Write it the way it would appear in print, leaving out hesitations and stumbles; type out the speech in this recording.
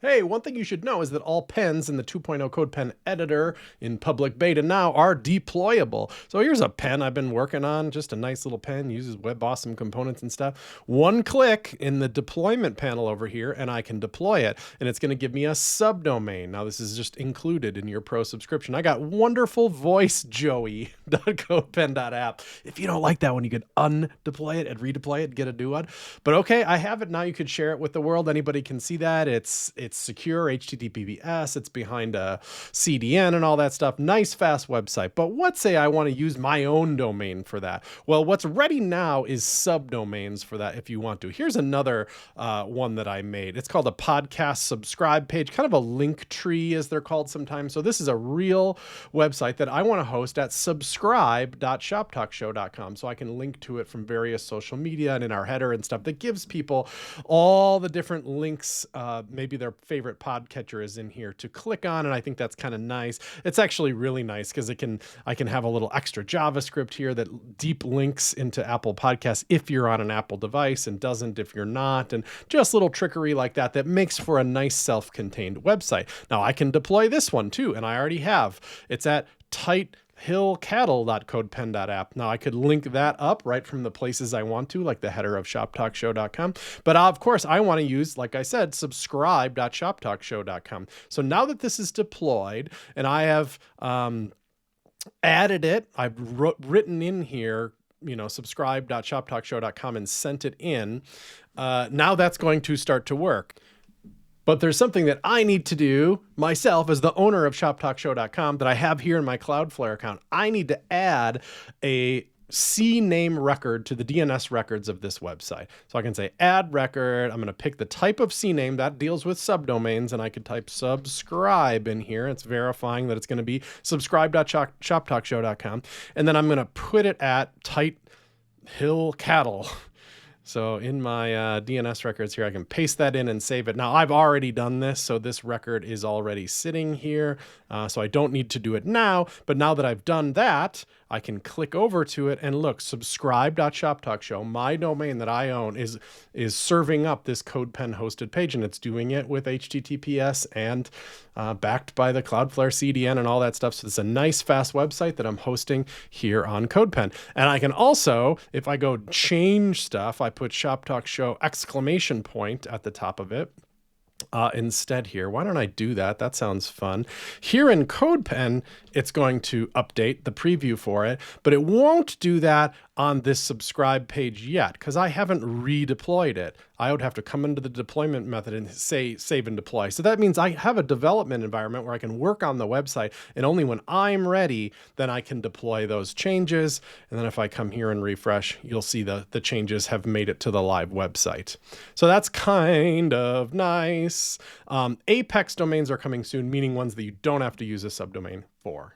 Hey, one thing you should know is that all pens in the 2.0 CodePen editor in public beta now are deployable. So here's a pen I've been working on, just a nice little pen, uses WebAwesome components and stuff. One click in the deployment panel over here and I can deploy it. And it's going to give me a subdomain. Now this is just included in your pro subscription. I got wonderful voice joey.codepen.app. If you don't like that one, you can undeploy it and redeploy it and get a new one. But okay, I have it now. You could share it with the world. Anybody can see that. It's secure, HTTPS, it's behind a CDN and all that stuff. Nice, fast website. But let's say I want to use my own domain for that. Well, what's ready now is subdomains for that if you want to. Here's another one that I made. It's called a podcast subscribe page, kind of a link tree as they're called sometimes. So this is a real website that I want to host at subscribe.shoptalkshow.com. So I can link to it from various social media and in our header and stuff that gives people all the different links, maybe their favorite podcatcher is in here to click on. And I think that's kind of nice. It's actually really nice because I can have a little extra JavaScript here that deep links into Apple Podcasts if you're on an Apple device and doesn't if you're not. And just little trickery like that that makes for a nice self-contained website. Now I can deploy this one too, and I already have. It's at hillcattle.codepen.app. Now I could link that up right from the places I want to, like the header of shoptalkshow.com. But of course I want to use, like I said, subscribe.shoptalkshow.com. So now that this is deployed and I have added it, I've written in here, subscribe.shoptalkshow.com and sent it in. Now that's going to start to work. But there's something that I need to do myself as the owner of shoptalkshow.com that I have here in my Cloudflare account. I need to add a CNAME record to the DNS records of this website. So I can say add record. I'm going to pick the type of CNAME that deals with subdomains, and I could type subscribe in here. It's verifying that it's going to be subscribe.shoptalkshow.com. And then I'm going to put it at tight hill cattle. So in my DNS records here, I can paste that in and save it. Now I've already done this, so this record is already sitting here. So I don't need to do it now, but now that I've done that, I can click over to it and look, subscribe.shoptalkshow, my domain that I own is serving up this CodePen hosted page, and it's doing it with HTTPS and backed by the Cloudflare CDN and all that stuff. So it's a nice, fast website that I'm hosting here on CodePen. And I can also, if I go change stuff, I put Shop Talk Show ! At the top of it. Instead here. Why don't I do that? That sounds fun. Here in CodePen, it's going to update the preview for it, but it won't do that on this subscribe page yet because I haven't redeployed it. I would have to come into the deployment method and say save and deploy. So that means I have a development environment where I can work on the website, and only when I'm ready, then I can deploy those changes. And then if I come here and refresh, you'll see the changes have made it to the live website. So that's kind of nice. Apex domains are coming soon, meaning ones that you don't have to use a subdomain for.